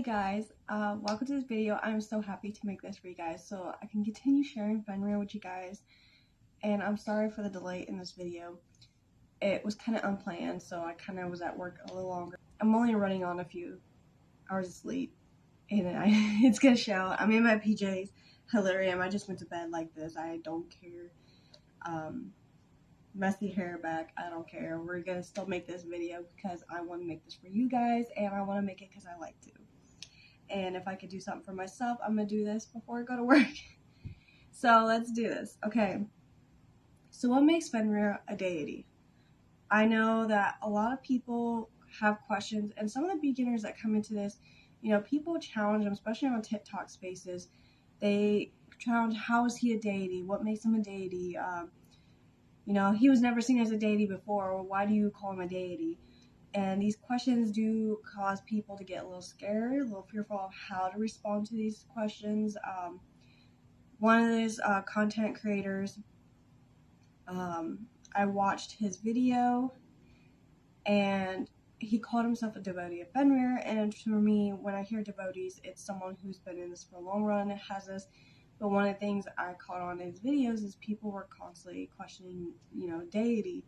Hey guys, welcome to this video. I'm so happy to make this for you guys so I can continue sharing Fenrir with you guys, and I'm sorry for the delay in this video. It was kind of unplanned, so I kind of was at work a little longer. I'm only running on a few hours of sleep, and it's gonna show. I'm in my PJs. Hilarious. I just went to bed like this. I don't care. Messy hair back. I don't care. We're gonna still make this video because I want to make this for you guys, and I want to make it because I like to. And if I could do something for myself, I'm gonna do this before I go to work. So let's do this. Okay. So what makes Fenrir a deity? I know that a lot of people have questions, and some of the beginners that come into this, people challenge them, especially on TikTok spaces. They challenge, how is he a deity? What makes him a deity? He was never seen as a deity before, or why do you call him a deity? And these questions do cause people to get a little scared, a little fearful of how to respond to these questions. One of these content creators, I watched his video, and he called himself a devotee of Fenrir. And for me, when I hear devotees, it's someone who's been in this for a long run and has this. But one of the things I caught on his videos is people were constantly questioning, deity.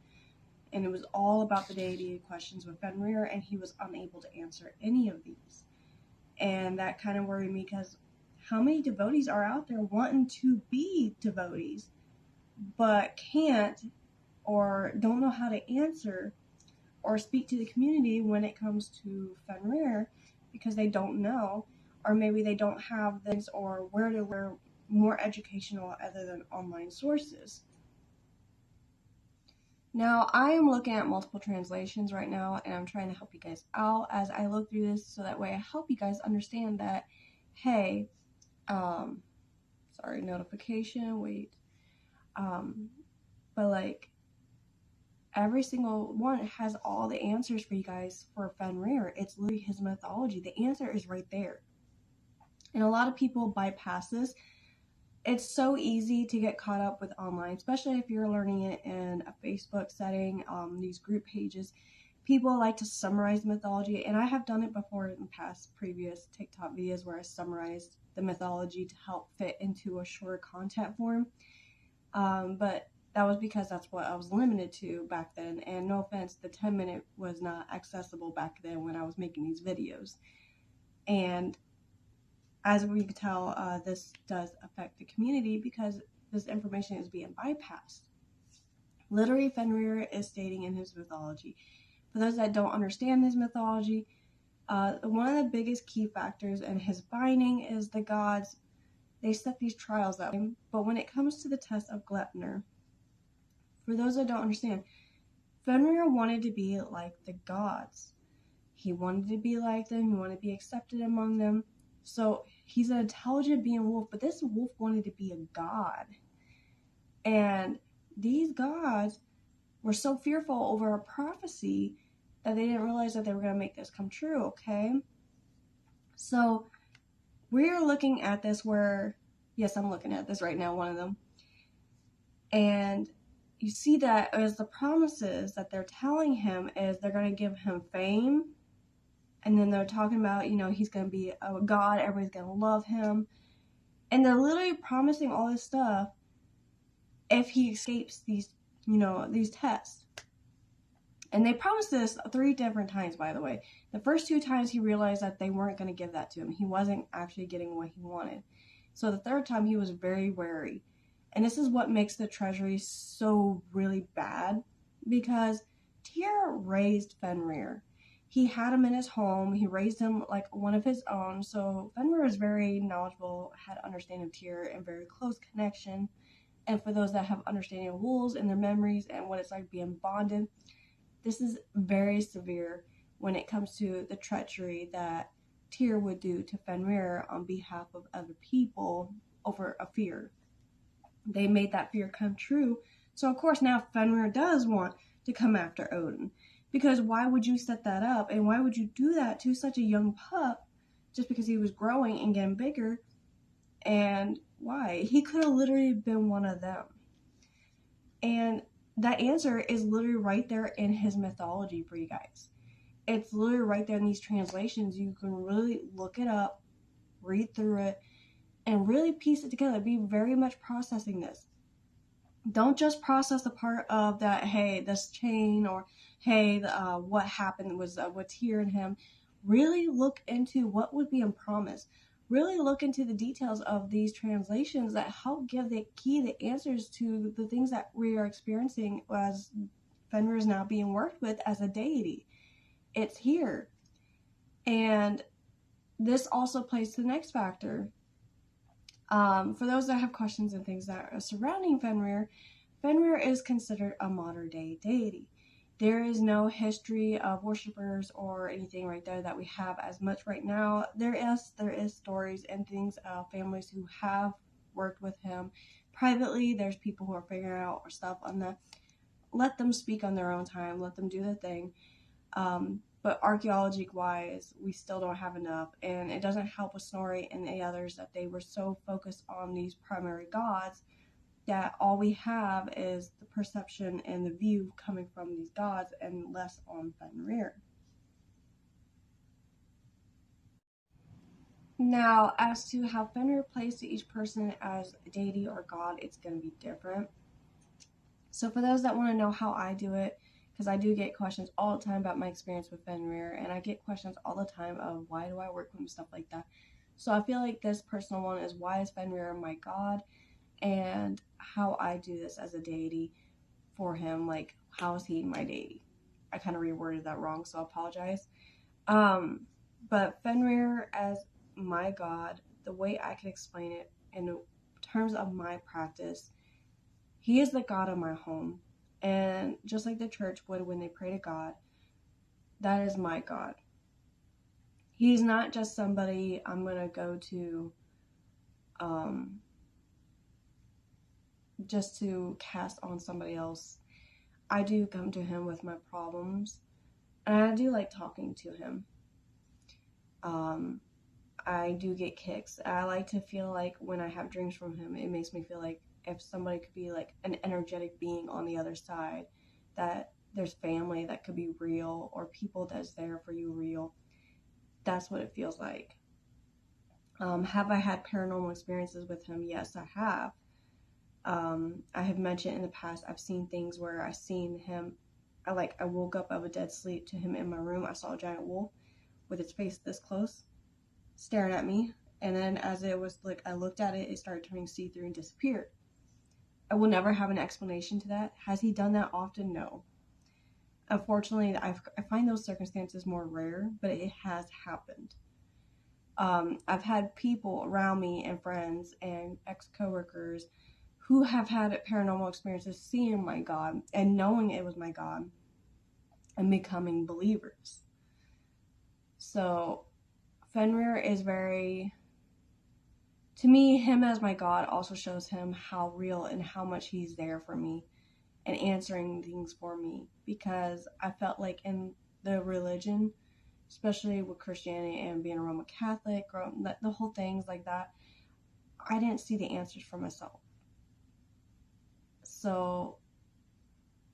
And it was all about the deity questions with Fenrir, and he was unable to answer any of these. And that kind of worried me, because how many devotees are out there wanting to be devotees, but can't, or don't know how to answer or speak to the community when it comes to Fenrir, because they don't know, or maybe they don't have this, or where to learn more educational other than online sources. Now, I am looking at multiple translations right now, and I'm trying to help you guys out as I look through this, so that way I help you guys understand that, hey, sorry, notification, wait, but like, every single one has all the answers for you guys for Fenrir. It's literally his mythology. The answer is right there. And a lot of people bypass this. It's so easy to get caught up with online, especially if you're learning it in a Facebook setting, these group pages. People like to summarize mythology, and I have done it before in past previous TikTok videos where I summarized the mythology to help fit into a shorter content form. But that was because that's what I was limited to back then, and no offense, the 10-minute was not accessible back then when I was making these videos. And as we can tell, this does affect the community because this information is being bypassed. Literally, Fenrir is stating in his mythology. For those that don't understand his mythology, one of the biggest key factors in his binding is the gods. They set these trials up. But when it comes to the test of Gleipnir, for those that don't understand, Fenrir wanted to be like the gods. He wanted to be like them. He wanted to be accepted among them. So he's an intelligent being wolf, but this wolf wanted to be a god. And these gods were so fearful over a prophecy that they didn't realize that they were going to make this come true, okay? So we're looking at this where, yes, I'm looking at this right now, one of them. And you see that as the promises that they're telling him is they're going to give him fame. And then they're talking about, he's going to be a god, everybody's going to love him. And they're literally promising all this stuff if he escapes these, these tests. And they promised this 3 different times, by the way. The first 2 times he realized that they weren't going to give that to him. He wasn't actually getting what he wanted. So the 3rd time he was very wary. And this is what makes the treasury so really bad, because Tyr raised Fenrir. He had him in his home. He raised him like one of his own. So Fenrir is very knowledgeable, had understanding of Tyr, and very close connection. And for those that have understanding of wolves and their memories and what it's like being bonded, this is very severe when it comes to the treachery that Tyr would do to Fenrir on behalf of other people over a fear. They made that fear come true. So of course now Fenrir does want to come after Odin. Because why would you set that up? And why would you do that to such a young pup just because he was growing and getting bigger? And why? He could have literally been one of them. And that answer is literally right there in his mythology for you guys. It's literally right there in these translations. You can really look it up, read through it, and really piece it together. Be very much processing this. Don't just process the part of that, hey, this chain, or hey, what happened was what's here in him. Really look into what was being promised. Really look into the details of these translations that help give the answers to the things that we are experiencing as Fenrir is now being worked with as a deity. It's here. And this also plays to the next factor. For those that have questions and things that are surrounding Fenrir, Fenrir is considered a modern day deity. There is no history of worshippers or anything right there that we have as much right now. There is stories and things of families who have worked with him privately. There's people who are figuring out stuff on the. Let them speak on their own time. Let them do their thing. But archaeology wise, we still don't have enough, and it doesn't help with Snorri and the others that they were so focused on these primary gods that all we have is the perception and the view coming from these gods and less on Fenrir. Now, as to how Fenrir plays to each person as a deity or god, it's going to be different. So for those that want to know how I do it, because I do get questions all the time about my experience with Fenrir, and I get questions all the time of why do I work with him, stuff like that. So I feel like this personal one is why is Fenrir my god, and how I do this as a deity for him, like how is he my deity. I kind of reworded that wrong, so I apologize. But Fenrir as my god, the way I can explain it in terms of my practice, he is the God of my home. And just like the church would when they pray to God, that is my God. He's not just somebody I'm going to go to just to cast on somebody else. I do come to him with my problems, and I do like talking to him. I do get kicks. I like to feel like when I have dreams from him, it makes me feel like if somebody could be like an energetic being on the other side, that there's family that could be real or people that's there for you real. That's what it feels like. Have I had paranormal experiences with him? Yes, I have. I have mentioned in the past, I've seen things where I've seen him. I woke up of a dead sleep to him in my room. I saw a giant wolf with its face this close, staring at me. And then as it was like, I looked at it, it started turning see-through and disappeared. I will never have an explanation to that. Has he done that often? No. Unfortunately, I find those circumstances more rare, but it has happened. I've had people around me and friends and ex-coworkers who have had paranormal experiences seeing my God and knowing it was my God and becoming believers. So Fenrir is very, to me, him as my God also shows him how real and how much he's there for me and answering things for me, because I felt like in the religion, especially with Christianity and being a Roman Catholic, the whole things like that, I didn't see the answers for myself. So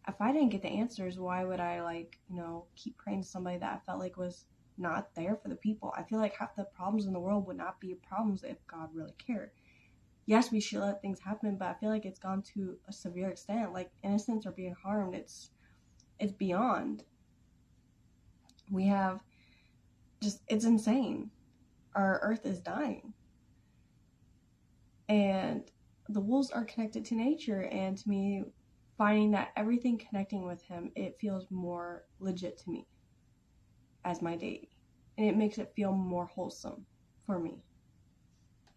if I didn't get the answers, why would I keep praying to somebody that I felt like was not there for the people? I feel like half the problems in the world would not be problems if God really cared. Yes, we should let things happen, but I feel like it's gone to a severe extent. Like innocents are being harmed. It's beyond. We have it's insane. Our earth is dying. And the wolves are connected to nature, and to me, finding that everything connecting with him, it feels more legit to me as my deity. And it makes it feel more wholesome for me.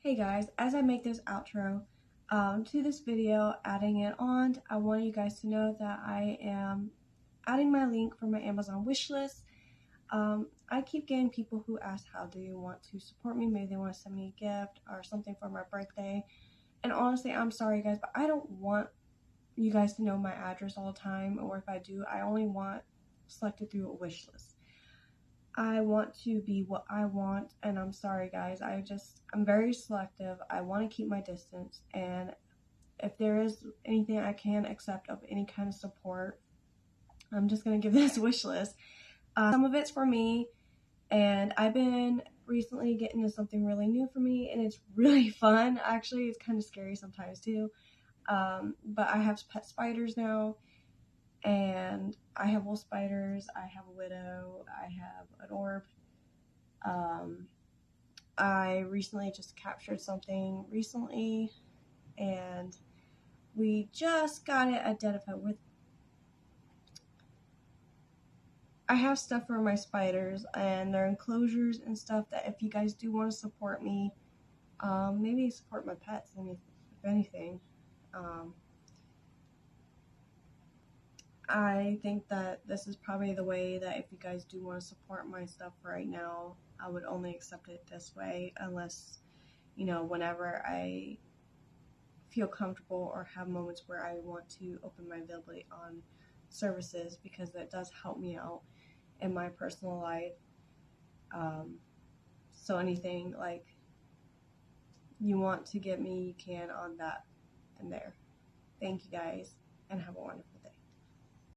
Hey guys, as I make this outro to this video, adding it on, I want you guys to know that I am adding my link for my Amazon wish list. I keep getting people who ask how do you want to support me. Maybe they want to send me a gift or something for my birthday. And honestly, I'm sorry guys, but I don't want you guys to know my address all the time, or if I do, I only want selected through a wish list. I want to be what I want, and I'm sorry guys, I'm very selective. I want to keep my distance, and if there is anything I can accept of any kind of support, I'm just going to give this wish list. Some of it's for me, and I've been recently getting into something really new for me, and it's really fun. Actually, it's kind of scary sometimes too. But I have pet spiders now, and I have wolf spiders, I have a widow, I have an orb. Um, I recently just captured something recently, and we just got it identified with. I have stuff for my spiders and their enclosures and stuff that if you guys do want to support me, maybe support my pets, if anything. Um, I think that this is probably the way that if you guys do want to support my stuff right now, I would only accept it this way unless, whenever I feel comfortable or have moments where I want to open my availability on services because that does help me out in my personal life. Um, so anything like you want to get me, you can on that and there. Thank you guys and have a wonderful day.